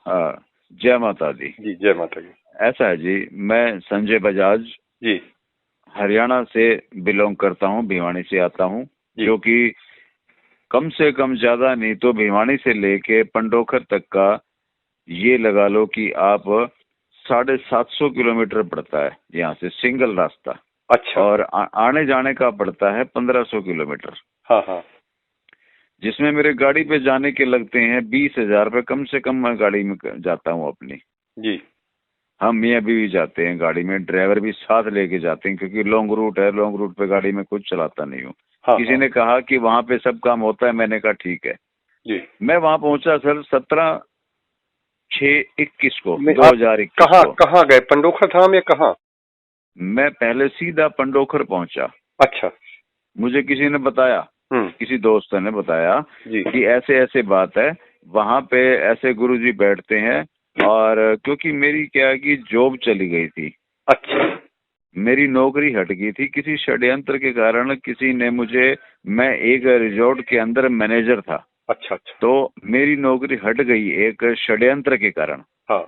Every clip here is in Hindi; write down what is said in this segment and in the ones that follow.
हाँ, जय माता दी। जी जय माता दी। ऐसा है जी, मैं संजय बजाज जी हरियाणा से बिलोंग करता हूँ, भिवानी से आता हूँ, जी जो कि कम से कम ज्यादा नहीं तो भिवानी से लेके पंडोखर तक का ये लगा लो कि आप 750 किलोमीटर पड़ता है यहाँ से सिंगल रास्ता। अच्छा। और आने जाने का पड़ता है 1500 किलोमीटर, हाँ हाँ। जिसमें मेरे गाड़ी पे जाने के लगते हैं 20,000 रुपये कम से कम। मैं गाड़ी में जाता हूँ अपनी। जी हम मियाँ बीवी जाते हैं गाड़ी में, ड्राइवर भी साथ लेके जाते हैं क्योंकि लॉन्ग रूट है। लॉन्ग रूट पे गाड़ी में खुद चलाता नहीं हूँ। हाँ किसी हाँ। ने कहा कि वहां पे सब काम होता है, मैंने कहा ठीक है। जी मैं वहां पहुंचा सर 17/6/21 को, आप 2021 कहाँ को। कहाँ गए, पंडोखर धाम या कहाँ? मैं पहले सीधा पंडोखर पहुंचा। अच्छा। मुझे किसी ने बताया, हम्म। किसी दोस्त ने बताया जी कि ऐसे ऐसे बात है, वहां पे ऐसे गुरुजी बैठते हैं। और क्योंकि मेरी क्या है कि जॉब चली गई थी, अच्छा। मेरी नौकरी हट गई थी किसी षड्यंत्र के कारण। किसी ने मुझे, मैं एक रिजॉर्ट के अंदर मैनेजर था, अच्छा अच्छा। तो मेरी नौकरी हट गई एक षड्यंत्र के कारण। हाँ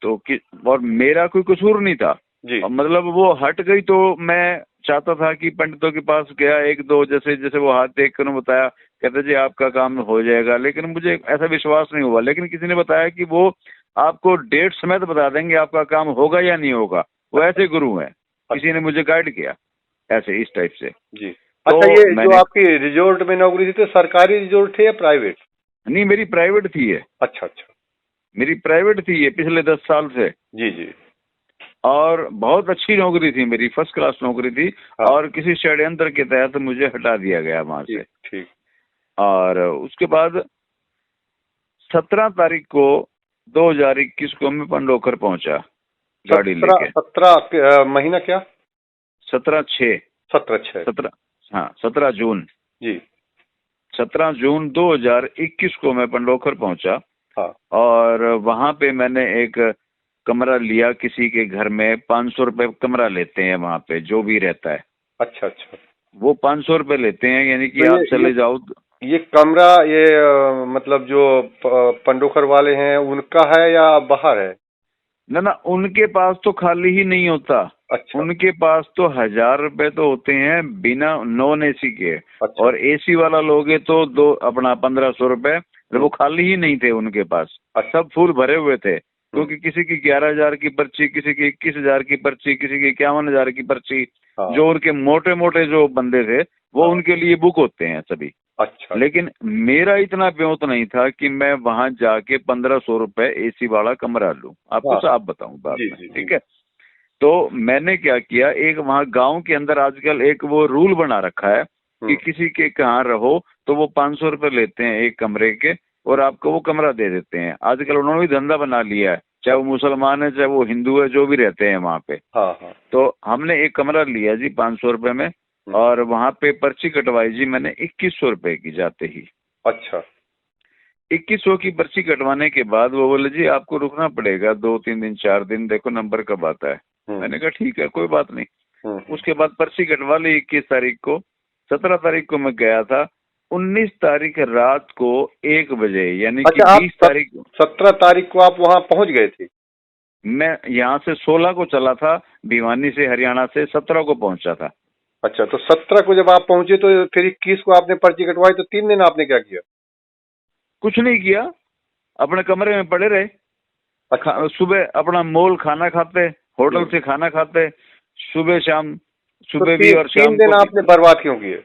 तो और मेरा कोई कसूर नहीं था। जी। और मतलब वो हट गई तो मैं चाहता था कि पंडितों के पास गया, एक दो जैसे जैसे वो हाथ देख कर बताया, कहते जी आपका काम हो जाएगा। लेकिन मुझे ऐसा विश्वास नहीं हुआ। लेकिन किसी ने बताया कि वो आपको डेट समेत बता देंगे आपका काम होगा या नहीं होगा। वो ऐसे गुरु हैं, किसी ने मुझे गाइड किया ऐसे इस टाइप से। जी। अच्छा, तो ये जो मैंने, आपकी रिजोर्ट में नौकरी थी तो सरकारी रिजोर्ट थे या प्राइवेट? नहीं मेरी प्राइवेट थी ये, अच्छा अच्छा। मेरी प्राइवेट थी ये पिछले 10 साल से। जी जी। और बहुत अच्छी नौकरी थी मेरी, फर्स्ट क्लास नौकरी थी। हाँ। और किसी षड्यंत्र के तहत मुझे हटा दिया गया वहां से। ठीक ठीक। और उसके बाद 17 तारीख को 2021 को मैं पंडोखर पहुंचा गाड़ी सत्रह लेके। 17 महीना क्या? 17/6। 17/6। 17, हाँ 17 जून। जी। 17 जून 2021 को मैं पंडोखर पहुंचा। हाँ। और वहां पे मैंने एक कमरा लिया किसी के घर में। 500 रुपये कमरा लेते हैं वहां पे, जो भी रहता है अच्छा अच्छा। वो 500 रुपये लेते हैं। यानी कि तो आप चले जाओ। ये कमरा ये मतलब जो पंडोखर वाले हैं उनका है या बाहर है? ना ना, उनके पास तो खाली ही नहीं होता। अच्छा उनके पास तो 1,000 रुपए तो होते हैं बिना नॉन एसी के। अच्छा। और एसी वाला लोगे तो दो अपना 1,500 रुपए। वो खाली ही नहीं थे उनके पास, अच्छा। सब फुल भरे हुए थे। क्योंकि किसी की 11,000 की पर्ची, किसी की 21,000 की पर्ची, किसी की 51,000 की पर्ची। हाँ जो उनके मोटे मोटे जो बंदे थे वो हाँ। उनके लिए बुक होते हैं सभी। अच्छा। लेकिन मेरा इतना ब्योत नहीं था कि मैं वहां जाके 1,500 रुपए एसी वाला कमरा लूं। आपको हाँ। साफ बताऊं बाद जी में, जी जी। ठीक है। तो मैंने क्या किया, एक वहां गांव के अंदर आजकल एक वो रूल बना रखा है कि किसी के कहाँ रहो तो वो 500 रुपए लेते हैं एक कमरे के, और आपको वो कमरा दे देते हैं। आजकल उन्होंने भी धंधा बना लिया है, चाहे वो मुसलमान है चाहे वो हिंदू है, जो भी रहते हैं वहां पे। हाँ हाँ। तो हमने एक कमरा लिया जी 500 रुपए में। और वहां पे पर्ची कटवाई जी मैंने 2100 रुपए की जाते ही। अच्छा। 2100 की पर्ची कटवाने के बाद वो बोले जी आपको रुकना पड़ेगा 2-3 दिन 4 दिन, देखो नंबर कब आता है। मैंने कहा ठीक है कोई बात नहीं। उसके बाद पर्ची कटवा ली 21 तारीख को। 17 तारीख को मैं गया था। 19 तारीख रात को 1 बजे, यानी कि अच्छा, आप 20 तारीख 17 तारीख को आप वहाँ पहुँच गए थे? मैं यहाँ से 16 को चला था, भिवानी से हरियाणा से 17 को पहुंचा था। अच्छा, तो 17 को जब आप पहुंचे तो फिर 21 को आपने पर्ची कटवाई, तो 3 दिन आपने क्या किया? कुछ नहीं किया, अपने कमरे में पड़े रहे। अच्छा। सुबह अपना मोल खाना खाते, होटल से खाना खाते, सुबह शाम, तो सुबह भी और तीन शाम दिन को भी। आपने बर्बाद क्यों किए?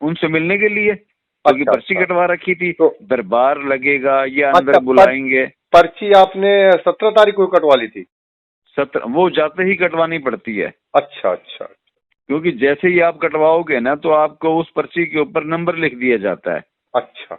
उनसे मिलने के लिए, क्योंकि अच्छा पर्ची अच्छा। कटवा रखी थी। तो दरबार लगेगा या अच्छा, अंदर बुलाएंगे। पर्ची आपने 17 तारीख को कटवा ली थी? 17 वो जाते ही कटवानी पड़ती है। अच्छा अच्छा। क्योंकि जैसे ही आप कटवाओगे ना तो आपको उस पर्ची के ऊपर नंबर लिख दिया जाता है अच्छा।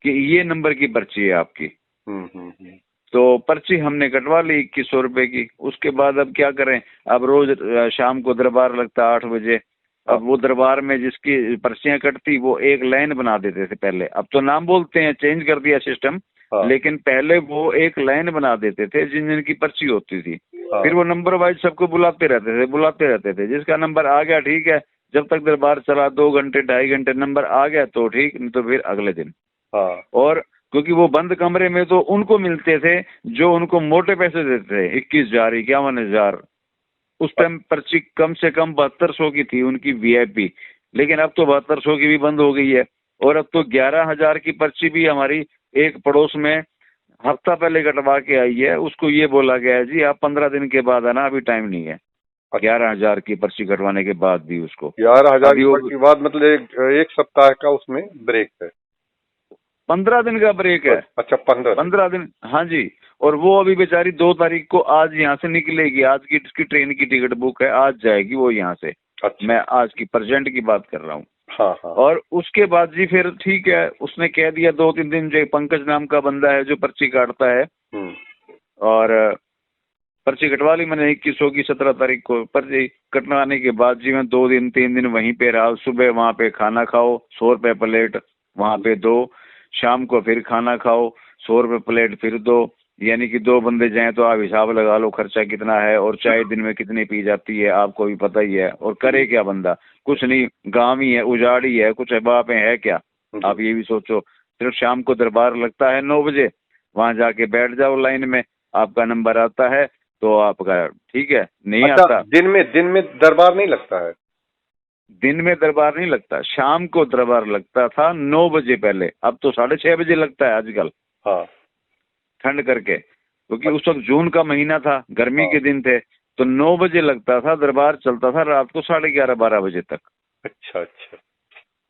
कि ये नंबर की पर्ची है आपकी। हम्म। तो पर्ची हमने कटवा ली 2100 रुपए की। उसके बाद अब क्या करें, अब रोज शाम को दरबार लगता 8 बजे। हाँ अब वो दरबार में जिसकी पर्चियां कटती वो एक लाइन बना देते थे पहले। अब तो नाम बोलते हैं, चेंज कर दिया सिस्टम। हाँ लेकिन पहले वो एक लाइन बना देते थे जिन जिन की पर्ची होती थी। हाँ। फिर वो नंबर वाइज सबको बुलाते रहते थे। जिसका नंबर आ गया ठीक है, जब तक दरबार चला 2 घंटे 2.5 घंटे, नंबर आ गया तो ठीक, नहीं तो फिर अगले दिन। हाँ। और क्योंकि वो बंद कमरे में तो उनको मिलते थे जो उनको मोटे पैसे देते थे, 21,000 51,000। उस टाइम पर्ची कम से कम 7200 की थी उनकी वीआईपी, लेकिन अब तो 7200 की भी बंद हो गई है। और अब तो 11,000 की पर्ची भी हमारी एक पड़ोस में हफ्ता पहले कटवा के आई है, उसको ये बोला गया है जी आप 15 दिन के बाद आना, अभी टाइम नहीं है। 11,000 की पर्ची कटवाने के बाद भी उसको 11,000 अभी वो की बाद मतलब एक सप्ताह का उसमें ब्रेक है। 15 दिन का ब्रेक है। अच्छा 15 दिन, हाँ जी। और वो अभी बेचारी 2 तारीख को आज यहाँ से निकलेगी, आज की उसकी ट्रेन की टिकट बुक है, आज जाएगी वो यहाँ से। अच्छा। मैं आज की प्रेजेंट की बात कर रहा हूँ। हाँ हाँ। और उसके बाद जी फिर ठीक है, उसने कह दिया 2-3 दिन, जो पंकज नाम का बंदा है जो पर्ची काटता है, और पर्ची कटवा ली मैंने 2100 की 17 तारीख को। पर्ची कटवाने के बाद जी मैं 2-3 दिन वहीं पे रहा। सुबह वहां पे खाना खाओ 100 रुपए प्लेट वहां पे दो, शाम को फिर खाना खाओ 100 रुपए प्लेट फिर दो, यानी कि 2 बंदे जाएं तो आप हिसाब लगा लो खर्चा कितना है। और चाय दिन में कितनी पी जाती है आपको भी पता ही है। और करे क्या बंदा, कुछ नहीं, गांव ही है, उजाड़ ही है, कुछ बाप है क्या, आप ये भी सोचो। सिर्फ शाम को दरबार लगता है 9 बजे, वहां जाके बैठ जाओ लाइन में, आपका नंबर आता है तो आपका ठीक है, नहीं अच्छा, आता। दिन में दरबार नहीं लगता है? दिन में दरबार नहीं लगता, शाम को दरबार लगता था 9 बजे पहले, अब तो 6:30 बजे लगता है आजकल। हाँ। ठंड करके, क्योंकि उस वक्त जून का महीना था, गर्मी हाँ। के दिन थे, तो 9 बजे लगता था, दरबार चलता था रात को 11:30-12 बजे तक। अच्छा अच्छा।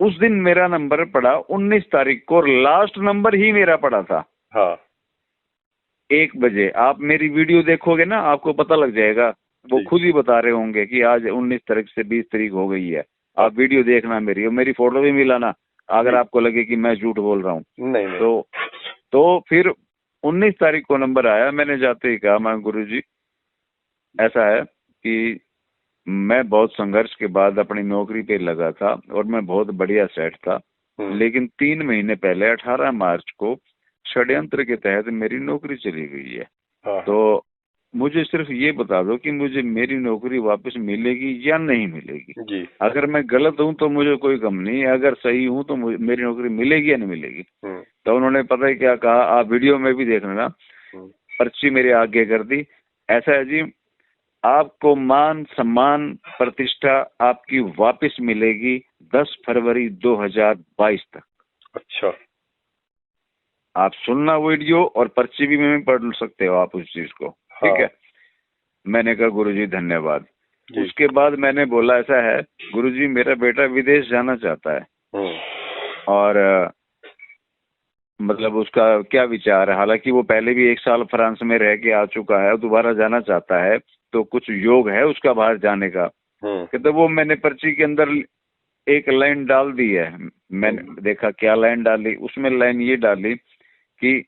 उस दिन मेरा नंबर पड़ा 19 तारीख को, और लास्ट नंबर ही मेरा पड़ा था। हाँ। 1 बजे आप मेरी वीडियो देखोगे ना, आपको पता लग जाएगा, वो खुद ही बता रहे होंगे कि आज 19 तारीख से 20 तारीख हो गई है। आप वीडियो देखना मेरी, और मेरी फोटो भी मिलाना अगर आपको लगे कि मैं झूठ बोल रहा हूँ। नहीं। तो फिर 19 तारीख को नंबर आया। मैंने जाते ही कहा, मैं गुरुजी ऐसा है कि मैं बहुत संघर्ष के बाद अपनी नौकरी पे लगा था और मैं बहुत बढ़िया सेट था, लेकिन 3 महीने पहले 18 मार्च को षड्यंत्र के तहत मेरी नौकरी चली गई है। हाँ। तो मुझे सिर्फ ये बता दो कि मुझे मेरी नौकरी वापस मिलेगी या नहीं मिलेगी। जी। अगर मैं गलत हूँ तो मुझे कोई गम नहीं है, अगर सही हूँ तो मेरी नौकरी मिलेगी या नहीं मिलेगी। तो उन्होंने पता है क्या कहा, आप वीडियो में भी देख लेना, पर्ची मेरे आगे कर दी। ऐसा है जी, आपको मान सम्मान प्रतिष्ठा आपकी वापस मिलेगी 10 फरवरी 2022 तक। अच्छा। आप सुनना वीडियो, और पर्ची भी में पढ़ सकते हो आप उस चीज को। हाँ। ठीक है। मैंने कहा गुरुजी धन्यवाद। उसके बाद मैंने बोला ऐसा है गुरुजी, मेरा बेटा विदेश जाना चाहता है, और मतलब उसका क्या विचार है, हालांकि वो पहले भी 1 साल फ्रांस में रह के आ चुका है, दोबारा जाना चाहता है, तो कुछ योग है उसका बाहर जाने का। कहते वो मैंने पर्ची के अंदर एक लाइन डाल दी है। मैंने देखा क्या लाइन डाली, उसमें लाइन ये डाली कि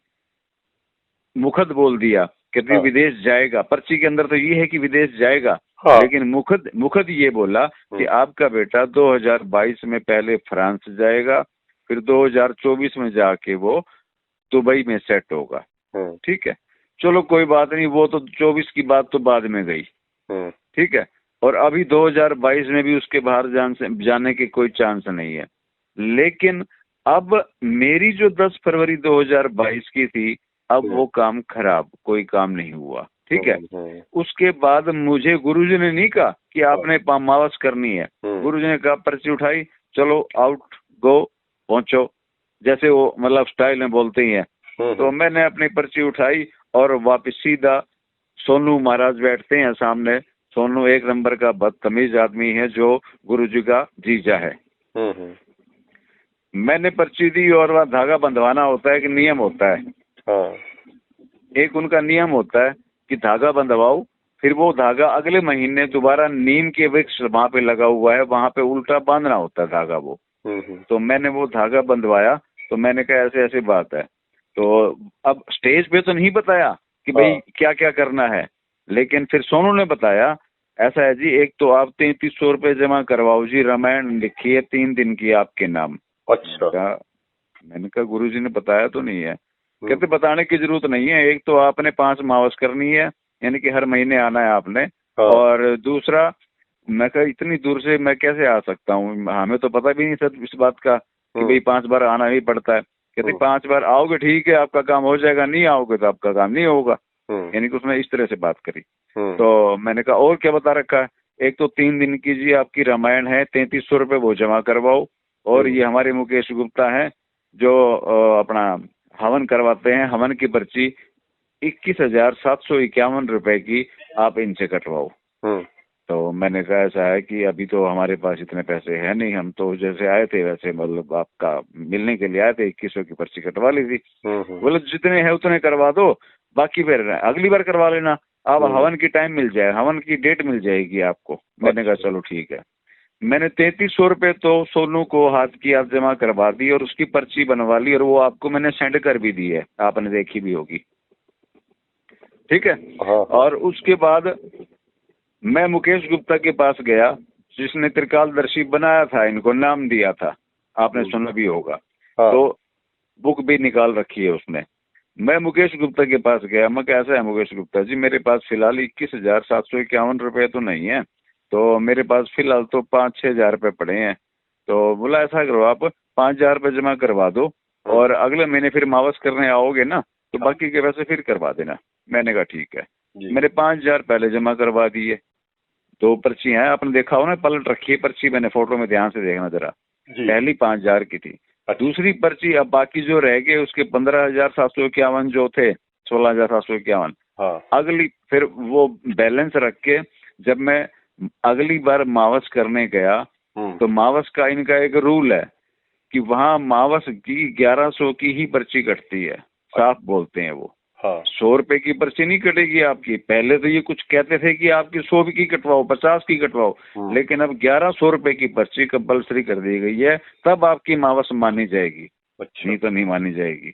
मुखद बोल दिया, कहते विदेश जाएगा। पर्ची के अंदर तो ये है कि विदेश जाएगा, लेकिन मुखद ये बोला कि आपका बेटा 2022 में पहले फ्रांस जाएगा, फिर 2024 में जाके वो दुबई में सेट होगा। ठीक है, चलो कोई बात नहीं, वो तो 24 की बात तो बाद में गई। ठीक है, और अभी 2022 में भी उसके बाहर जाने के कोई चांस नहीं है। लेकिन अब मेरी जो 10 फरवरी 2022 की थी, अब वो काम खराब, कोई काम नहीं हुआ। ठीक है, उसके बाद मुझे गुरुजी ने नहीं कहा कि आपने मावस करनी है, गुरुजी ने कहा पर्ची उठाई, चलो आउट गो पहुंचो, जैसे वो मतलब स्टाइल में बोलते ही हैं। तो मैंने अपनी पर्ची उठाई और वापस सीधा, सोनू महाराज बैठते हैं सामने, सोनू 1 नंबर का बदतमीज आदमी है जो गुरुजी का जीजा है। मैंने पर्ची दी, और वह धागा बंधवाना होता है कि नियम होता है। एक उनका नियम होता है कि धागा बंधवाओ, फिर वो धागा अगले महीने दोबारा नीम के वृक्ष वहां पे लगा हुआ है, वहां पे उल्टा बांधना होता है धागा वो। तो मैंने वो धागा बंधवाया, तो मैंने कहा ऐसे ऐसे बात है। तो अब स्टेज पे तो नहीं बताया कि भाई क्या क्या करना है, लेकिन फिर सोनू ने बताया ऐसा है जी, एक तो आप 3300 रुपये जमा करवाओ जी, रामायण लिखिए 3 दिन की आपके नाम। अच्छा। मैंने कहा गुरुजी ने बताया तो नहीं है। कहते बताने की जरूरत नहीं है, एक तो आपने 5 मावस करनी है, यानी कि हर महीने आना है आपने, और दूसरा मैं कहा इतनी दूर से मैं कैसे आ सकता हूँ, हमें तो पता भी नहीं था इस बात का कि भाई 5 बार आना ही पड़ता है। कहते 5 बार आओगे ठीक है आपका काम हो जाएगा, नहीं आओगे तो आपका काम नहीं होगा। हम्म, यानी कि उसने इस तरह से बात करी। हम्म, तो मैंने कहा और क्या बता रखा है, एक तो 3 दिन की जी आपकी रामायण है, 3300 रुपये वो जमा करवाओ, और ये हमारे मुकेश गुप्ता है जो अपना हवन करवाते हैं, हवन की पर्ची 21,751 रुपए की आप इनसे कटवाओ। हम्म, तो मैंने कहा ऐसा है कि अभी तो हमारे पास इतने पैसे हैं नहीं, हम तो जैसे आए थे वैसे मतलब आपका मिलने के लिए आए थे, 2100 की पर्ची कटवा ली थी। बोले जितने हैं उतने करवा दो, बाकी फिर अगली बार करवा लेना, आप हवन की टाइम मिल जाए, हवन की डेट मिल जाएगी आपको। मैंने कहा चलो ठीक है। मैंने 3300 रुपये तो सोनू को हाथ की आप जमा करवा दी और उसकी पर्ची बनवा ली, और वो आपको मैंने सेंड कर भी दी है, आपने देखी भी होगी, ठीक है। हाँ, हाँ, और उसके बाद मैं मुकेश गुप्ता के पास गया, जिसने त्रिकालदर्शी बनाया था, इनको नाम दिया था, आपने सुना भी होगा। हाँ, तो बुक भी निकाल रखी है उसने। मैं मुकेश गुप्ता के पास गया, मैं कैसा है मुकेश गुप्ता जी, मेरे पास फिलहाल 21,751 रुपये तो नहीं है, तो मेरे पास फिलहाल तो 5-6 हजार रुपये पड़े हैं। तो बोला ऐसा करो आप 5,000 रुपये जमा करवा दो, और अगले महीने फिर मावस करने आओगे ना तो बाकी के पैसे फिर करवा देना। मैंने कहा ठीक है। जी, मैंने 5,000 पहले जमा करवा दिए। 2 पर्ची हैं, आपने देखा हो ना, पलट रखी है पर्ची मैंने, फोटो में ध्यान से देखना जरा। जी, पहली 5,000 की थी। दूसरी पर्ची अब बाकी जो रह गए उसके 15,751 जो थे, 16,751। हाँ, अगली फिर वो बैलेंस रख के जब मैं अगली बार मावस करने गया, तो मावस का इनका एक रूल है कि वहाँ मावस की 1100 की ही पर्ची कटती है, साफ बोलते हैं वो। हाँ, 100 रुपए की पर्ची नहीं कटेगी आपकी। पहले तो ये कुछ कहते थे कि आपकी 100 की कटवाओ, 50 की कटवाओ, लेकिन अब 1100 रुपए की पर्ची कंपल्सरी कर दी गई है, तब आपकी मावस मानी जाएगी, अच्छा, नहीं तो नहीं मानी जाएगी।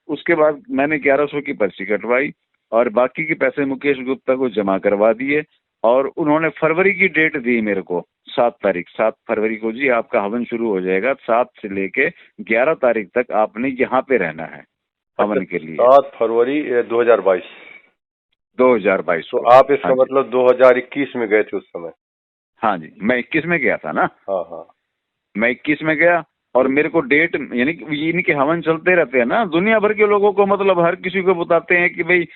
उसके बाद मैंने 1100 की पर्ची कटवाई और बाकी के पैसे मुकेश गुप्ता को जमा करवा दिए, और उन्होंने फरवरी की डेट दी मेरे को, 7 तारीख, 7 फरवरी को जी आपका हवन शुरू हो जाएगा, 7 से लेके 11 तारीख तक आपने यहाँ पे रहना है अच्छा, हवन के लिए, 7 फरवरी 2022। 2022 तो को। आप हाँ इसका जी, मतलब 2021 में गए थे उस समय? हाँ जी, मैं 21 में गया था ना, हाँ, हाँ, मैं 21 में गया, और मेरे को डेट, यानी कि इनके हवन चलते रहते हैं ना दुनिया भर के लोगों को, मतलब हर किसी को बताते हैं कि भाई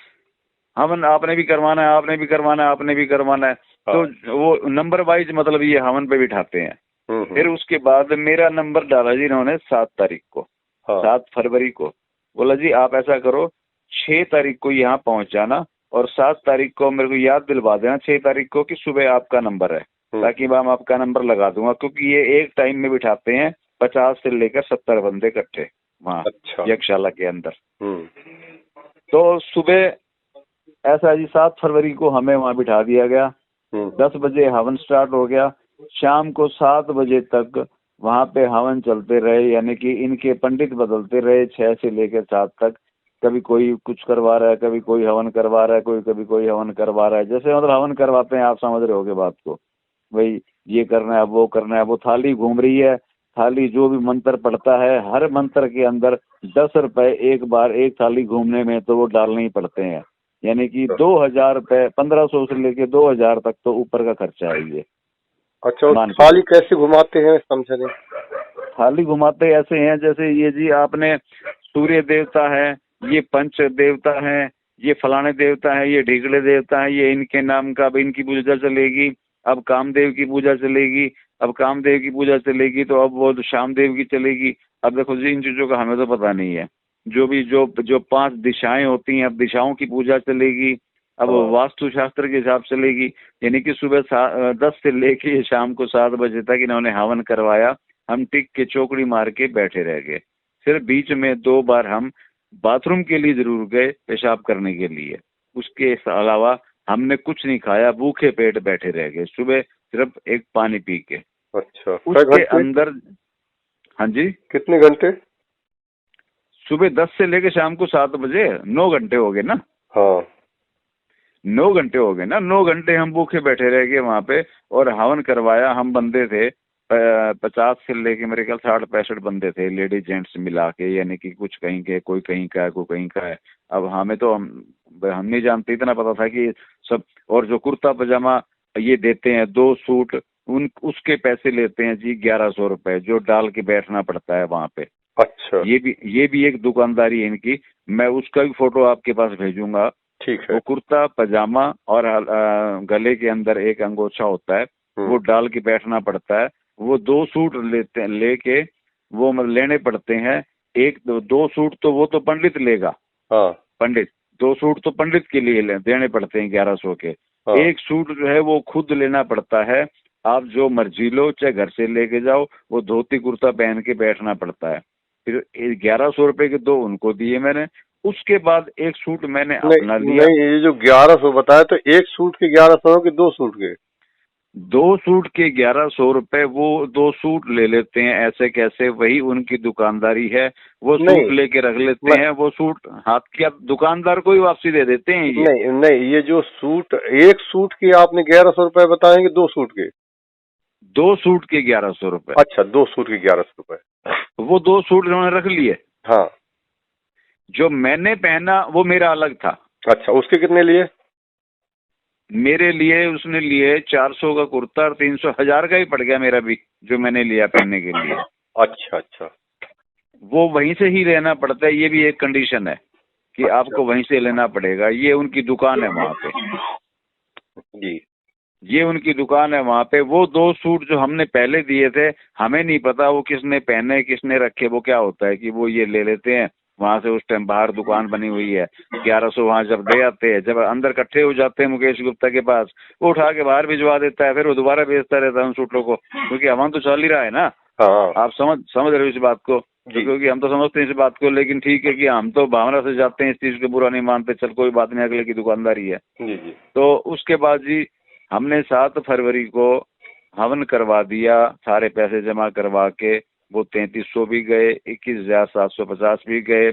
हवन आपने भी करवाना है, आपने भी करवाना है, आपने भी करवाना है। तो हाँ, वो नंबर वाइज मतलब ये हवन पे बिठाते हैं। हम्म, फिर उसके बाद मेरा नंबर डाला जी इन्होंने 7 तारीख को, हाँ, 7 फरवरी को। बोला जी आप ऐसा करो 6 तारीख को यहाँ पहुंच जाना, और 7 तारीख को मेरे को याद दिलवा देना 6 तारीख को कि सुबह आपका नंबर है, ताकि मैं आपका नंबर लगा दूंगा, क्योंकि ये एक टाइम में बिठाते हैं 50 से लेकर 70 बंदे इकट्ठे वहाँ अच्छा, यज्ञशाला के अंदर। तो सुबह ऐसा जी 7 फरवरी को हमें वहाँ बिठा दिया गया। 10 बजे हवन स्टार्ट हो गया, शाम को 7 बजे तक वहाँ पे हवन चलते रहे, यानी कि इनके पंडित बदलते रहे 6 से लेकर 7 तक। कभी कोई कुछ करवा रहा है, कभी कोई हवन करवा रहा है, कभी कोई हवन करवा रहा है, जैसे मतलब हवन करवाते हैं, आप समझ रहे होगे बात को, भाई ये करना है वो करना है। वो थाली घूम रही है, थाली जो भी मंत्र पड़ता है, हर मंत्र के अंदर 10 रुपए एक बार एक थाली घूमने में तो वो डालने ही पड़ते हैं, यानी कि 2,000 रुपए, 1,500 से लेके 2,000 तक तो ऊपर का खर्चा है ये। अच्छा, मान के थाली कैसे घुमाते हैं समझे नहीं? थाली घुमाते ऐसे हैं जैसे ये जी आपने सूर्य देवता है, ये पंच देवता है, ये फलाने देवता है, ये ढीगड़े देवता है, ये इनके नाम का अब इनकी पूजा चलेगी, अब कामदेव की पूजा चलेगी, अब कामदेव की पूजा चलेगी तो अब वो शामदेव की चलेगी। अब देखो जी इन चीजों का हमें तो पता नहीं है, जो भी जो जो 5 दिशाएं होती हैं, अब दिशाओं की पूजा चलेगी, अब वास्तु शास्त्र के हिसाब चलेगी। यानी कि सुबह 10 से लेके शाम को 7 बजे तक इन्होंने हवन करवाया, हम टिक के चौकड़ी मार के बैठे रह गए। सिर्फ बीच में 2 बार हम बाथरूम के लिए जरूर गए, पेशाब करने के लिए, उसके अलावा हमने कुछ नहीं खाया, भूखे पेट बैठे रह गए, सुबह सिर्फ एक पानी पी के। अच्छा, कै उसके घंटे? अंदर, हाँ जी, कितने घंटे? सुबह 10 से लेके शाम को 7 बजे, 9 घंटे हो गए ना, हाँ, 9 घंटे हो गए ना, 9 घंटे हम भूखे बैठे रह गए वहां पे, और हवन करवाया। हम बंदे थे 50 से लेके मेरे ख्याल 60-65 बंदे थे, लेडीज जेंट्स मिला के, यानी कि कुछ कहीं के, कोई कहीं का है, कोई कहीं का है। अब हमें तो हम नहीं जानते, इतना पता था कि सब, और जो कुर्ता पजामा ये देते हैं 2 सूट, उन उसके पैसे लेते हैं जी 1,100 रुपए, जो डाल के बैठना पड़ता है वहां पे। अच्छा, ये भी एक दुकानदारी है इनकी। मैं उसका भी फोटो आपके पास भेजूंगा। ठीक है। वो कुर्ता पजामा और गले के अंदर एक अंगोछा होता है, वो डाल के बैठना पड़ता है। वो 2 सूट लेके वो मतलब लेने पड़ते हैं। एक दो सूट तो वो तो पंडित लेगा। हाँ, पंडित 2 सूट तो पंडित के लिए देने पड़ते हैं 1100 के। हाँ। एक सूट जो है वो खुद लेना पड़ता है। आप जो मर्जी लो, चाहे घर से लेके जाओ, वो धोती कुर्ता पहन के बैठना पड़ता है। फिर 1100 रुपए के 2 उनको दिए मैंने। उसके बाद एक सूट मैंने अपना नहीं, लिया। नहीं, ये जो 1100 बताया तो एक सूट के 1100 कि 2 सूट के? 2 सूट के 1100 रुपए, वो 2 सूट ले लेते हैं ऐसे कैसे, वही उनकी दुकानदारी है। वो सूट नहीं, लेके रख लेते मैं हैं, वो सूट हाथ की आप दुकानदार को ही वापसी दे देते हैं ये। नहीं, नहीं, ये जो सूट, एक सूट के आपने 1100 रुपए बताए कि 2 सूट के? 2 सूट के 1100 रुपए। अच्छा, 2 सूट के 1100 रुपए। वो 2 सूट उन्होंने रख लिए। हाँ। जो मैंने पहना वो मेरा अलग था। अच्छा, उसके कितने लिए? मेरे लिए उसने लिए 400 का कुर्ता और 300, 1000 का ही पड़ गया मेरा भी, जो मैंने लिया पहनने के लिए। अच्छा, अच्छा। वो वहीं से ही लेना पड़ता है, ये भी एक कंडीशन है कि अच्छा। आपको वहीं से लेना पड़ेगा। ये उनकी दुकान है वहां पे। जी। ये उनकी दुकान है वहां पे। वो 2 सूट जो हमने पहले दिए थे, हमें नहीं पता वो किसने पहने किसने रखे। वो क्या होता है कि वो ये ले लेते हैं वहां से। उस टाइम बाहर दुकान बनी हुई है, 1100 वहां जब दे आते हैं, जब अंदर इकट्ठे हो जाते हैं मुकेश गुप्ता के पास, वो उठा के बाहर भिजवा देता है। फिर वो दोबारा बेचता रहता है उन सूटों को, क्योंकि हवा तो चल ही रहा है ना। हाँ। आप समझ रहे हो इस बात को? जी। क्योंकि हम तो समझते हैं इस बात को, लेकिन ठीक है कि हम तो भावना से जाते हैं, इस चीज को बुरा नहीं मानते। चल कोई बात नहीं, अगले की दुकानदारी है। जी, जी। तो उसके बाद जी हमने 7 फरवरी को हवन करवा दिया, सारे पैसे जमा करवा के। वो 3300 भी गए, 21,750 भी गए।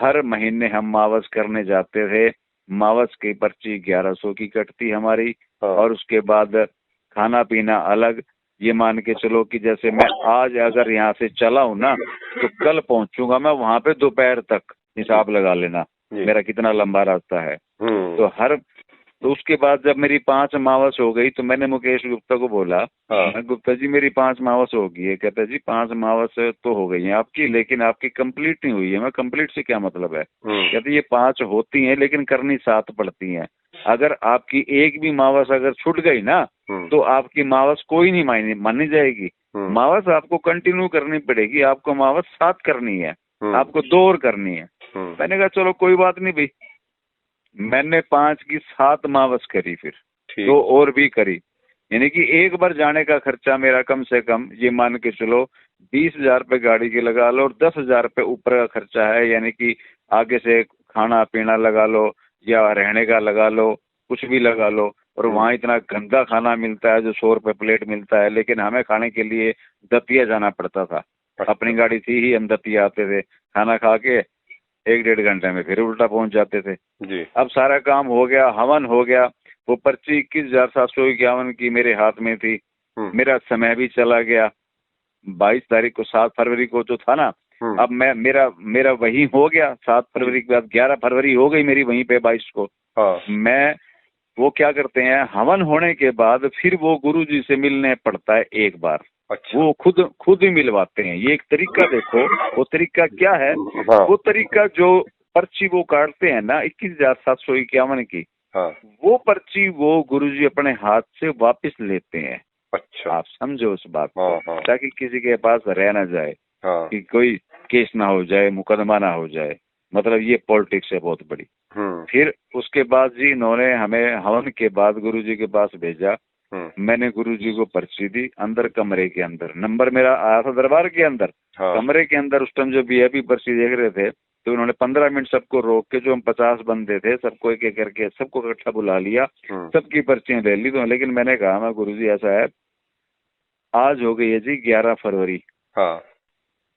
हर महीने हम मावस करने जाते थे। मावस की पर्ची 1100 की कटती हमारी। हाँ। और उसके बाद खाना पीना अलग। ये मान के चलो कि जैसे मैं आज अगर यहाँ से चला हूँ ना, तो कल पहुंचूंगा मैं वहां पे दोपहर तक। हिसाब लगा लेना मेरा कितना लंबा रास्ता है। तो उसके बाद जब मेरी 5 अमावस हो गई, तो मैंने मुकेश गुप्ता को बोला, मैं गुप्ता जी मेरी 5 अमावस हो गई है। कहता जी 5 अमावस तो हो गई हैं आपकी, लेकिन आपकी कंप्लीट नहीं हुई है। मैं कंप्लीट से क्या मतलब है? कहते ये 5 होती हैं लेकिन करनी 7 पड़ती हैं। अगर आपकी एक भी मावस अगर छूट गई ना, तो आपकी मावस कोई नहीं मानी जाएगी। मावस आपको कंटिन्यू करनी पड़ेगी। आपको मावस 7 करनी है, आपको 2 और करनी है। मैंने कहा चलो कोई बात नहीं भाई। मैंने 5 की 7 मावस करी, फिर 2 और भी करी। यानी कि एक बार जाने का खर्चा मेरा कम से कम ये मान के चलो 20,000 रुपये गाड़ी के लगा लो, और 10,000 रुपये ऊपर का खर्चा है। यानी कि आगे से खाना पीना लगा लो या रहने का लगा लो, कुछ भी लगा लो। और वहाँ इतना गंदा खाना मिलता है जो 100 रुपये प्लेट मिलता है, लेकिन हमें खाने के लिए दतिया जाना पड़ता था। अपनी गाड़ी थी ही, हम दतिया आते थे, खाना खा के 1-1.5 घंटे में फिर उल्टा पहुंच जाते थे जी। अब सारा काम हो गया, हवन हो गया। वो पर्ची 21,751 की मेरे हाथ में थी। मेरा समय भी चला गया। 22 तारीख को 7 फरवरी को जो था ना, अब मेरा वही हो गया। 7 फरवरी के बाद 11 फरवरी हो गई मेरी वहीं पे 22 को। मैं वो क्या करते हैं, हवन होने के बाद फिर वो गुरुजी से मिलने पड़ता है एक बार। अच्छा। वो खुद ही मिलवाते हैं। ये एक तरीका देखो, वो तरीका क्या है? वो तरीका जो पर्ची वो काटते हैं ना 21,751 की, वो पर्ची वो गुरुजी अपने हाथ से वापस लेते हैं। अच्छा। आप समझो उस बात को, ताकि किसी के पास रह ना जाए, कि कोई केस ना हो जाए, मुकदमा ना हो जाए। मतलब ये पॉलिटिक्स है बहुत बड़ी। फिर उसके बाद जी इन्होंने हमें हवन के बाद गुरुजी के पास भेजा। मैंने गुरुजी को पर्ची दी। अंदर कमरे के अंदर नंबर मेरा आया था दरबार के अंदर। कमरे के अंदर उस टाइम जो वीआईपी पर्ची देख रहे थे, तो उन्होंने 15 मिनट सबको रोक के, जो हम 50 बंदे थे, सबको एक एक करके सबको इकट्ठा बुला लिया, सबकी पर्चियां ले ली। तो लेकिन मैंने कहा, मैं गुरुजी ऐसा है, आज हो गई है जी 11 फरवरी।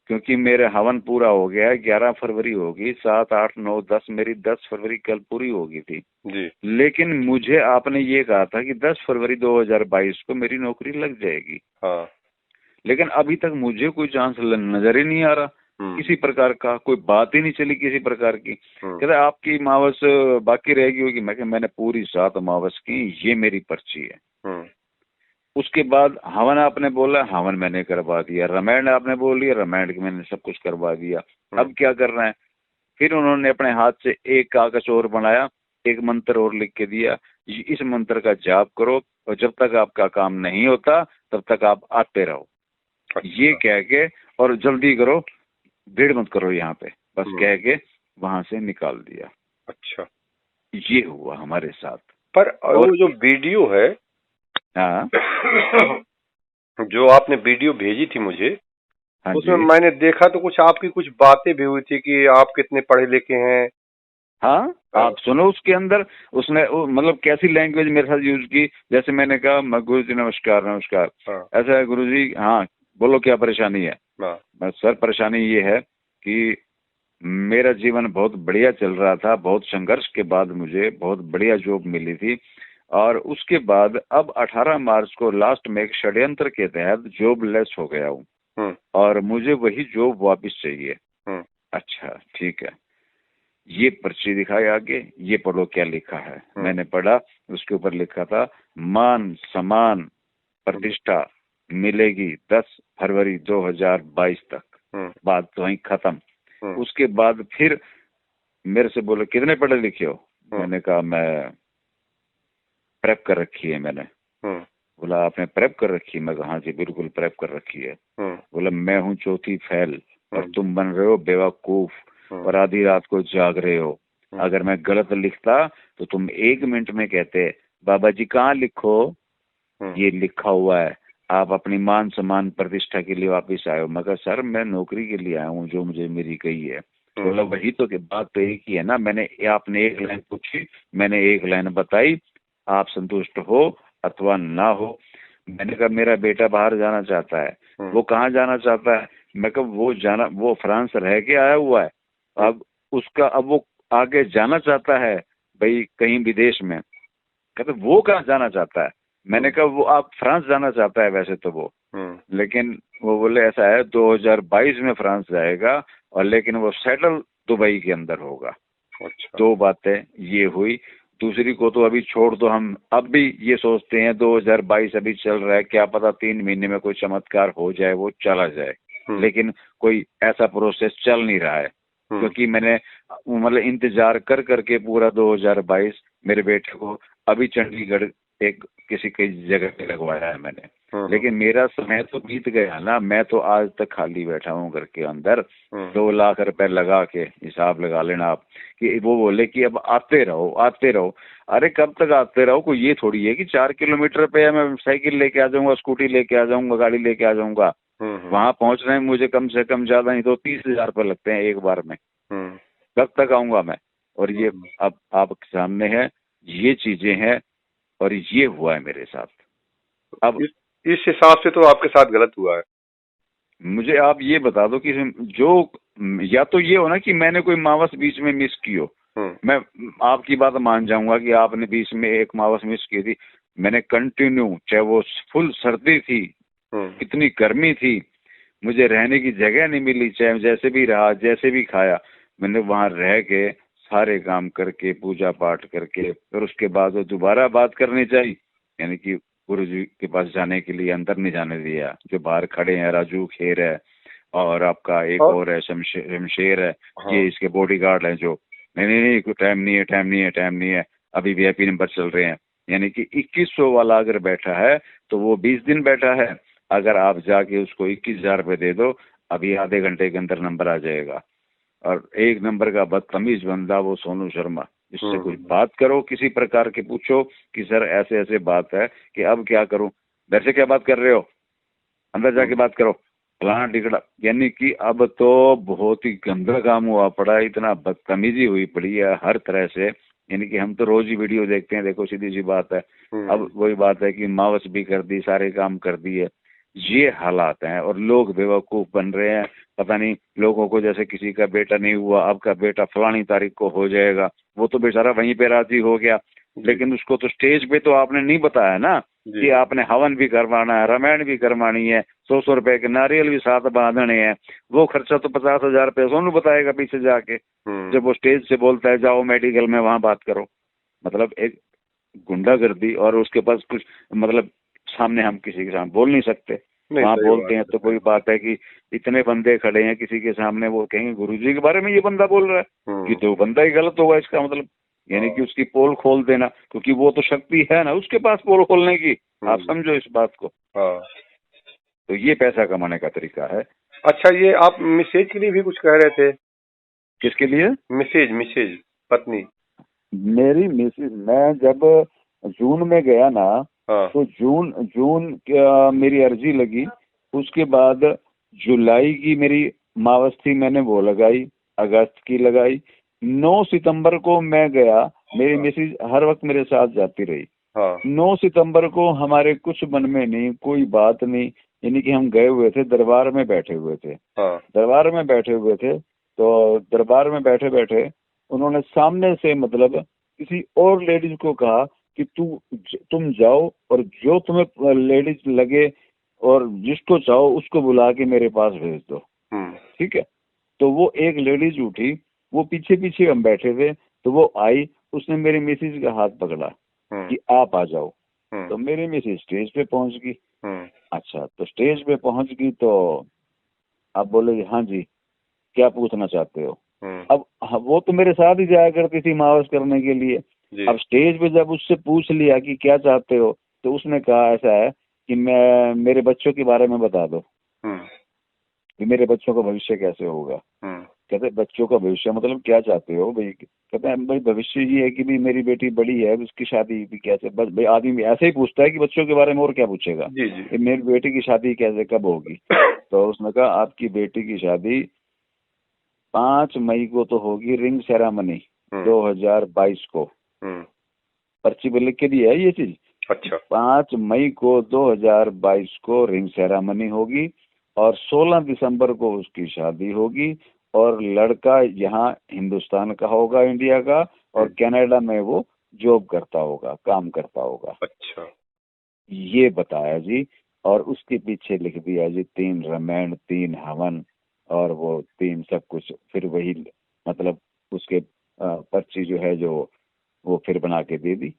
क्योंकि मेरे हवन पूरा हो गया है, 11 फरवरी होगी, 7, 8, 9, 10, मेरी 10 फरवरी कल पूरी होगी थी जी। लेकिन मुझे आपने ये कहा था कि 10 फरवरी 2022 को मेरी नौकरी लग जाएगी। लेकिन अभी तक मुझे कोई चांस नजर ही नहीं आ रहा, किसी प्रकार का कोई बात ही नहीं चली किसी प्रकार की। कहते आपकी मावस बाकी रहेगी होगी। मैंने पूरी 7 मावस की, ये मेरी पर्ची है। उसके बाद हवन आपने बोला, हवन मैंने करवा दिया। रामायण आपने बोल दिया, रामायण की मैंने सब कुछ करवा दिया। अब क्या करना है? फिर उन्होंने अपने हाथ से एक कागज और बनाया, एक मंत्र और लिख के दिया, इस मंत्र का जाप करो और जब तक आपका काम नहीं होता तब तक आप आते रहो। ये कह के, और जल्दी करो, भीड़ मत करो यहाँ पे, बस कह के वहां से निकाल दिया। अच्छा, ये हुआ हमारे साथ। पर वो जो वीडियो है, हाँ जो आपने वीडियो भेजी थी मुझे, हाँ उसमें जी, मैंने देखा तो कुछ आपकी कुछ बातें भी हुई थी कि आप कितने पढ़े लिखे हैं। हाँ आप सुनो, उसके अंदर उसने मतलब कैसी लैंग्वेज मेरे साथ यूज की। जैसे मैंने कहा, गुरु जी नमस्कार नमस्कार, ऐसा है गुरु जी, हाँ बोलो क्या परेशानी है? सर परेशानी ये है कि मेरा जीवन बहुत बढ़िया चल रहा था, बहुत संघर्ष के बाद मुझे बहुत बढ़िया जॉब मिली थी, और उसके बाद अब 18 मार्च को लास्ट में एक षड्यंत्र के तहत जॉब लेस हो गया हूँ और मुझे वही जॉब वापस चाहिए। अच्छा ठीक है, ये पर्ची दिखाई आगे, ये पढ़ो क्या लिखा है। मैंने पढ़ा, उसके ऊपर लिखा था मान सम्मान प्रतिष्ठा मिलेगी 10 फरवरी 2022 तक। बात तो वहीं खत्म। उसके बाद फिर मेरे से बोले कितने पढ़े लिखे हो? मैंने कहा मैं प्रेप कर रखी है मैंने। बोला आपने प्रेप कर रखी है? मैं कहा हाँ जी बिल्कुल प्रेप कर रखी है। बोला मैं हूँ चौथी फेल और तुम बन रहे हो बेवकूफ और आधी रात को जाग रहे हो। अगर मैं गलत लिखता तो तुम 1 मिनट में कहते बाबा जी कहाँ लिखो, ये लिखा हुआ है, आप अपनी मान सम्मान प्रतिष्ठा के लिए वापिस आए हो। मगर सर मैं नौकरी के लिए आया हूँ जो मुझे मेरी गई है। बोला वही तो, कि बात तो एक ही है ना, मैंने आपने एक लाइन पूछी, मैंने एक लाइन बताई, आप संतुष्ट हो अथवा ना हो। मैंने कहा मेरा बेटा बाहर जाना चाहता है। वो कहाँ जाना चाहता है? मैं कहा वो फ्रांस रह के आया हुआ है, अब उसका अब वो आगे जाना चाहता है भाई कहीं विदेश में। कहते वो कहाँ जाना चाहता है? मैंने कहा वो आप फ्रांस जाना चाहता है वैसे तो वो, लेकिन वो बोले ऐसा है 2022 में फ्रांस जाएगा और लेकिन वो सेटल दुबई के अंदर होगा। अच्छा। 2 बातें ये हुई। दूसरी को तो अभी छोड़ दो, हम अब भी ये सोचते हैं 2022 अभी चल रहा है, क्या पता 3 महीने में कोई चमत्कार हो जाए, वो चला जाए, लेकिन कोई ऐसा प्रोसेस चल नहीं रहा है। क्योंकि मैंने मतलब इंतजार कर करके पूरा 2022 मेरे बेटे को अभी चंडीगढ़ एक किसी कई जगह पे लगवाया है मैंने, लेकिन मेरा समय तो बीत गया ना। मैं तो आज तक खाली बैठा हूँ घर के अंदर। 2 लाख रुपए लगा के हिसाब लगा लेना आप, कि वो बोले कि अब आते रहो आते रहो। अरे कब तक आते रहो? कोई ये थोड़ी है कि 4 किलोमीटर पे मैं साइकिल लेके आ जाऊंगा, स्कूटी लेके आ जाऊंगा, गाड़ी लेके आ जाऊंगा। वहां पहुंचने में मुझे कम से कम ज्यादा नहीं तो 30,000 रुपए लगते हैं एक बार में। कब तक आऊंगा मैं? और ये अब आपके सामने है, ये चीजें हैं और ये हुआ है मेरे साथ। अब इस हिसाब से तो आपके साथ गलत हुआ है। मुझे आप ये बता दो कि जो, या तो ये हो ना कि मैंने कोई मावस बीच में मिस की हो, मैं आपकी बात मान जाऊंगा कि आपने बीच में एक मावस मिस की थी। मैंने कंटिन्यू, चाहे वो फुल सर्दी थी, कितनी गर्मी थी, मुझे रहने की जगह नहीं मिली, चाहे जैसे भी रहा जैसे भी खाया, मैंने वहां रह के सारे काम करके पूजा पाठ करके फिर उसके बाद वो दोबारा बात करनी चाहिए, यानी कि गुरु जी के पास जाने के लिए अंदर नहीं जाने दिया। जो बाहर खड़े हैं, राजू खेर है और आपका एक और है शमशेर है, ये इसके बॉडीगार्ड हैं जो, नहीं नहीं नहीं कोई टाइम नहीं है, टाइम नहीं है, टाइम नहीं है, अभी वीआईपी नंबर चल रहे हैं। यानी कि 2100 वाला अगर बैठा है तो वो 20 दिन बैठा है। अगर आप जाके उसको 21,000 रुपए दे दो, अभी आधे घंटे के अंदर नंबर आ जाएगा। और एक नंबर का बदतमीज बंदा वो सोनू शर्मा, इससे कुछ बात करो, किसी प्रकार के पूछो कि सर ऐसे ऐसे बात है कि अब क्या करूं, मेरे से क्या बात कर रहे हो, अंदर जाके बात करो, फलाना टिकड़ा। यानी कि अब तो बहुत ही गंदा काम हुआ पड़ा है, इतना बदतमीजी हुई पड़ी है हर तरह से। यानी कि हम तो रोज ही वीडियो देखते हैं, देखो सीधी सी बात है। अब वही बात है कि मावस भी कर दी, सारे काम कर दिए, ये हालात हैं और लोग बेवकूफ बन रहे हैं। पता नहीं लोगों को, जैसे किसी का बेटा नहीं हुआ, अब का बेटा फलानी तारीख को हो जाएगा, वो तो बेचारा वहीं पे राजी हो गया, लेकिन उसको तो स्टेज पे तो आपने नहीं बताया ना कि आपने हवन भी करवाना है, रामायण भी करवानी है, 100 रुपए के नारियल भी साथ बांधने हैं। वो खर्चा तो 50,000 रुपए सोनू बताएगा पीछे जाके, जब वो स्टेज से बोलता है जाओ मेडिकल में वहां बात करो। मतलब एक गुंडागर्दी, और उसके पास कुछ मतलब सामने हम किसी के सामने बोल नहीं सकते। नहीं, वहाँ सही बोलते हैं बात तो कोई बात है कि इतने बंदे खड़े हैं किसी के सामने, वो कहेंगे गुरुजी के बारे में ये बंदा बोल रहा है, है। कि तो बंदा ही गलत होगा इसका मतलब, यानी कि उसकी पोल खोल देना, क्योंकि वो तो शक्ति है ना उसके पास पोल खोलने की। आप समझो इस बात को। हाँ। तो ये पैसा कमाने का तरीका है। अच्छा, ये आप मिसेज के लिए भी कुछ कह रहे थे? किसके लिए? मिसेज, मिसेज, पत्नी। मेरी मिसेज, मैं जब जून में गया ना, हाँ। तो जून जून मेरी अर्जी लगी। उसके बाद जुलाई की मेरी मावस थी, मैंने वो लगाई, अगस्त की लगाई। 9 सितंबर को मैं गया, मेरी मिसेज हर वक्त मेरे साथ जाती रही। हाँ। 9 सितंबर को हमारे कुछ मन में नहीं, कोई बात नहीं, यानी कि हम गए हुए थे, दरबार में बैठे हुए थे। हाँ। दरबार में बैठे हुए थे, तो दरबार में बैठे बैठे उन्होंने सामने से मतलब किसी और लेडीज को कहा कि तुम जाओ और जो तुम्हें लेडीज लगे और जिसको चाहो उसको बुला के मेरे पास भेज दो। ठीक है। तो वो एक लेडीज उठी, वो पीछे पीछे हम बैठे थे, तो वो आई, उसने मेरी मिसेज का हाथ पकड़ा कि आप आ जाओ। तो मेरी मिसेज स्टेज पे पहुंच गई। अच्छा, तो स्टेज पे पहुंच गई तो आप बोले हाँ जी, क्या पूछना चाहते हो? अब वो तो मेरे साथ ही जाया करती थी मावस करने के लिए। अब स्टेज पे जब उससे पूछ लिया कि क्या चाहते हो, तो उसने कहा ऐसा है कि मैं मेरे बच्चों के बारे में बता दो कि मेरे बच्चों का भविष्य कैसे होगा। कहते बच्चों का भविष्य मतलब क्या चाहते हो भाई? कहते हैं भाई भविष्य ये है कि भाई मेरी बेटी बड़ी है, उसकी शादी भी कैसे, बस भाई आदमी ऐसे ही पूछता है कि बच्चों के बारे में और क्या पूछेगा। जी। मेरी बेटी की शादी कैसे कब होगी? तो उसने कहा आपकी बेटी की शादी 5 मई को तो होगी, रिंग सेरेमनी 2022 को। पर्ची पे लिख के दी है ये चीज। अच्छा। 5 मई को 2022 को रिंग सेरेमनी होगी और 16 दिसंबर को उसकी शादी होगी, और लड़का यहाँ हिंदुस्तान का होगा, इंडिया का, और कनाडा में वो जॉब करता होगा, काम करता होगा। अच्छा। ये बताया जी। और उसके पीछे लिख दिया जी 3 रामायण, 3 हवन, और वो 3 सब कुछ, फिर वही मतलब उसके पर्ची जो है जो वो फिर बना के दे दी।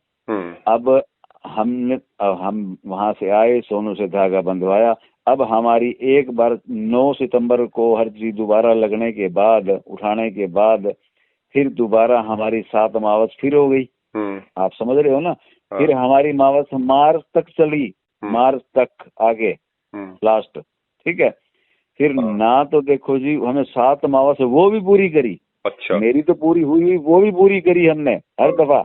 अब हम वहां से आए, सोनू से धागा बंधवाया। अब हमारी एक बार 9 सितंबर को हर चीज दोबारा लगने के बाद, उठाने के बाद, फिर दोबारा हमारी 7 मावस फिर हो गई। आप समझ रहे हो ना। फिर हमारी मावस मार्च तक चली, मार्च तक आगे लास्ट। ठीक है। फिर ना तो देखो जी, हमें 7 मावस वो भी पूरी करी। अच्छा। मेरी तो पूरी हुई, वो भी पूरी करी हमने हर दफा,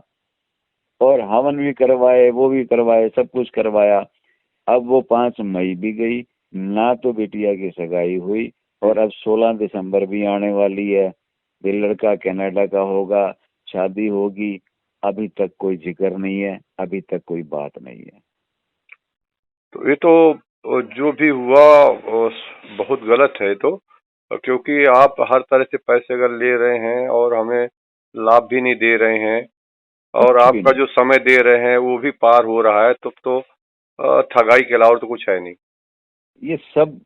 और हवन भी करवाए, वो भी करवाए, सब कुछ करवाया। अब वो 5 मई भी गई, ना तो बिटिया की सगाई हुई, और अब 16 दिसंबर भी आने वाली है, ये लड़का कनाडा का होगा, शादी होगी। अभी तक कोई जिक्र नहीं है, अभी तक कोई बात नहीं है। तो ये तो जो भी हुआ बहुत गलत है तो, क्योंकि आप हर तरह से पैसे अगर ले रहे हैं और हमें लाभ भी नहीं दे रहे हैं, और आपका जो समय दे रहे हैं वो भी पार हो रहा है, तो ठगाई के अलावा तो कुछ है नहीं। ये सब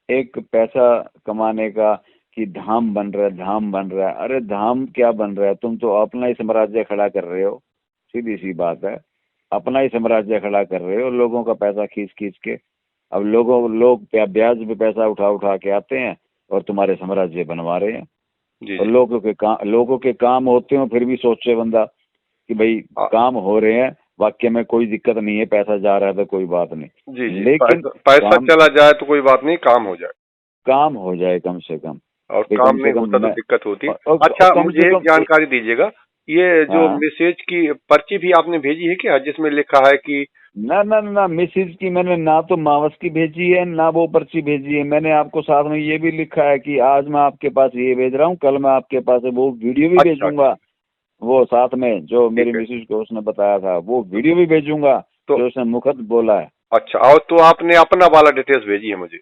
एक पैसा कमाने का कि धाम बन रहा है, धाम बन रहा है। अरे धाम क्या बन रहा है, तुम तो अपना ही साम्राज्य खड़ा कर रहे हो। सीधी सी बात है, अपना ही साम्राज्य खड़ा कर रहे हो, लोगों का पैसा खींच खींच के। अब लोग ब्याज पे पैसा उठा उठा के आते हैं और तुम्हारे साम्राज्य बनवा रहे हैं। और लोगों के काम होते हो फिर भी सोचे बंदा कि भाई काम हो रहे हैं, वाक्य में कोई दिक्कत नहीं है, पैसा जा रहा है तो कोई बात नहीं। जी। लेकिन पैसा चला जाए तो कोई बात नहीं, काम हो जाए, काम हो जाए कम से कम। और काम नहीं होता तो दिक्कत होती है। अच्छा, मुझे एक जानकारी दीजिएगा, ये जो मैसेज की पर्ची भी आपने भेजी है क्या, जिसमें लिखा है कि ना मैसेज की मैंने ना तो मावस की भेजी है, ना वो पर्ची भेजी है। मैंने आपको साथ में ये भी लिखा है कि आज मैं आपके पास ये भेज रहा हूँ, कल मैं आपके पास वो वीडियो भी भेजूंगा। वो साथ में जो मेरी मिसेज को उसने बताया था, वो वीडियो भी भेजूंगा जो उसने मुखत बोला है। अच्छा, और तो आपने अपना वाला डिटेल्स भेजी है मुझे?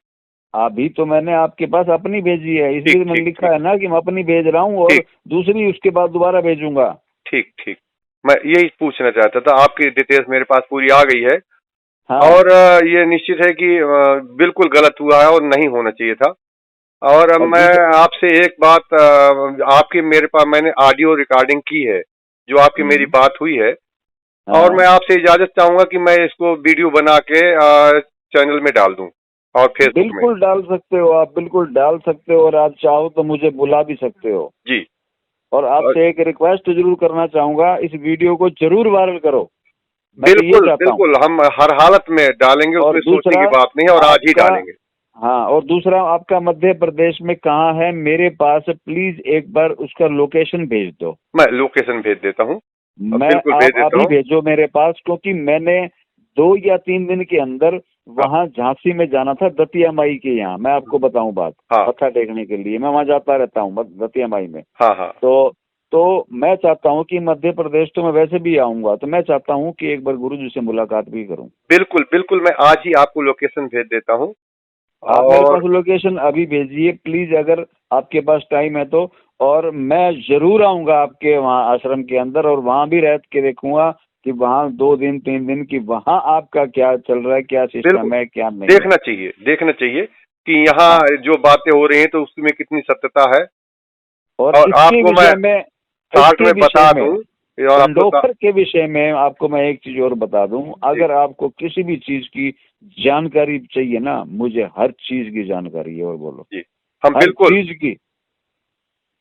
अभी तो मैंने आपके पास अपनी भेजी है, इसलिए मैंने लिखा है ना कि मैं अपनी भेज रहा हूँ, और दूसरी उसके बाद दोबारा भेजूंगा। ठीक, मैं यही पूछना चाहता था। आपकी डिटेल्स मेरे पास पूरी आ गई है। हाँ। और ये निश्चित है कि बिल्कुल गलत हुआ है और नहीं होना चाहिए था। और मैं आपसे एक बात, आपकी मेरे पास मैंने ऑडियो रिकॉर्डिंग की है, जो आपकी मेरी बात हुई है, और हाँ मैं आपसे इजाजत चाहूंगा कि मैं इसको वीडियो बना के चैनल में डाल दूं और फेसबुक में। बिल्कुल डाल सकते हो आप, बिल्कुल डाल सकते हो, और आप चाहो तो मुझे बुला भी सकते हो। जी। और और आपसे एक रिक्वेस्ट जरूर करना चाहूंगा, इस वीडियो को जरूर वायरल करो, मैं तो ये बिल्कुल चाहता हूँ। बिल्कुल हम हर हालत में डालेंगे, और उसमें सोचने दूसरा की बात नहीं है, और आज ही आपका, डालेंगे। हाँ, और दूसरा आपका मध्य प्रदेश में कहाँ है मेरे पास, प्लीज एक बार उसका लोकेशन भेज दो। मैं लोकेशन भेज देता हूँ, मैं, बिल्कुल भेज आप देता अभी हूँ। भेजो मेरे पास, क्योंकि मैंने 2 या 3 दिन के अंदर हाँ वहाँ झांसी में जाना था, दतिया माई के यहाँ। मैं आपको बताऊं बात, हाँ मत्था टेकने के लिए मैं वहाँ जाता रहता हूँ, दतिया माई में। हाँ हाँ। तो मैं चाहता हूँ कि मध्य प्रदेश तो मैं वैसे भी आऊंगा, तो मैं चाहता हूँ कि एक बार गुरु जी से मुलाकात भी करूँ। बिल्कुल बिल्कुल मैं आज ही आपको लोकेशन भेज देता हूँ। आप मेरे पास और लोकेशन अभी भेजिए प्लीज, अगर आपके पास टाइम है तो। और मैं जरूर आऊंगा आपके वहाँ आश्रम के अंदर, और वहाँ भी रह के देखूंगा कि वहाँ 2 दिन 3 दिन की वहाँ आपका क्या चल रहा है, क्या बिल्कुल सिस्टम है, क्या नहीं है। देखना चाहिए कि यहाँ हाँ, जो बातें हो रही हैं तो उसमें कितनी सत्यता है। और और इसके आपको मैं विषय में, शॉर्ट इसके में विषय बता में, दूं, और संडोखर के विषय में आपको मैं एक चीज और बता दूं, जी, अगर आपको किसी भी चीज की जानकारी चाहिए ना, मुझे हर चीज की जानकारी है, और बोलो, जी, हम हर बिल्कुल चीज की।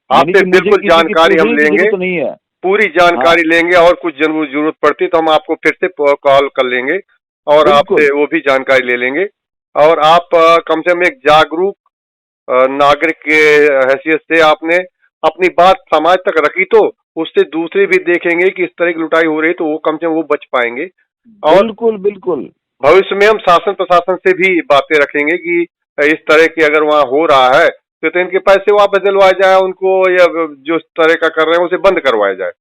यानी आपसे कि मुझे बिल्कुल किसी की जानकारी हम पूछने की लेंगे, जरूरत नहीं है। पूरी हाँ, जानकारी लेंगे, और कुछ जरूरत पड़ती तो हम आपको फिर से कॉल कर लेंगे और आपसे बिल्कुल वो भी जानकारी ले लेंगे। और आप कम से कम एक जागरूक नागरिक के हैसियत से आपने अपनी बात समाज तक रखी, तो उससे दूसरे भी देखेंगे कि इस तरह की लुटाई हो रही है, तो वो कम से कम वो बच पाएंगे। और बिल्कुल बिल्कुल। भविष्य में हम शासन प्रशासन से भी बातें रखेंगे कि इस तरह की अगर वहाँ हो रहा है तो इनके पैसे वापस दिलवाए जाए उनको, या जो इस तरह का कर रहे हैं उसे बंद करवाया जाए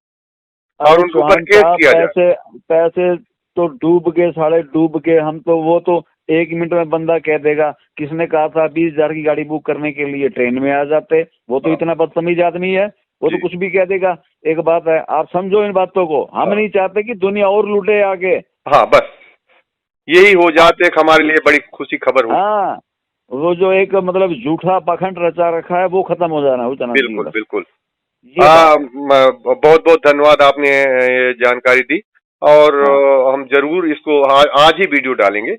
और अरे उनके ऊपर चौहान केस साहब, किया जाए। पैसे पैसे तो डूब गए, साढ़े डूब गए। हम तो, वो तो 1 मिनट में बंदा कह देगा, किसने कहा था 20,000 की गाड़ी बुक करने के लिए, ट्रेन में आ जाते। वो तो हाँ इतना बदतमीज आदमी है, वो तो जी। कुछ भी कह देगा। एक बात है, आप समझो इन बातों को, हम हाँ नहीं चाहते कि दुनिया और लूटे आगे। हाँ, बस यही हो आप, जाते, एक हमारे लिए बड़ी खुशी खबर होगी। हाँ, वो जो एक मतलब झूठा पाखंड रचा रखा है, वो खत्म हो जाना, हो जाना चाहिए बिल्कुल बस। बिल्कुल। ये बात है। बहुत बहुत धन्यवाद, आपने ये जानकारी दी। और हाँ हम जरूर इसको आज ही वीडियो डालेंगे।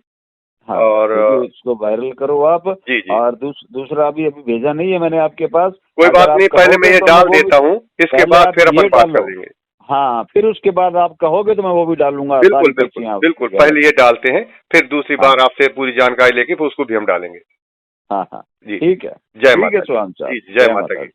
हाँ, और वीडियो इसको वायरल करो आप। जी जी, और दूसरा अभी अभी भेजा नहीं है मैंने आपके पास। कोई अगर बात आप नहीं, पहले मैं कहोगे ये तो मैं डाल वो भी, देता हूँ, इसके पहले बाद आप फिर ये अपन बात कर डालो। लेंगे। हाँ, फिर उसके बाद आप कहोगे तो मैं वो भी डालूंगा, बिल्कुल सारी बिल्कुल पर्चियाँ बिल्कुल, वगैरह। पहले ये डालते हैं, फिर दूसरी बार हाँ आपसे पूरी जानकारी लेके फिर उसको भी हम डालेंगे। हाँ हाँ, जी, ठीक है, जय ठीक है माता दी। सुहान साहब, जी, जय जय माता माता की। दी।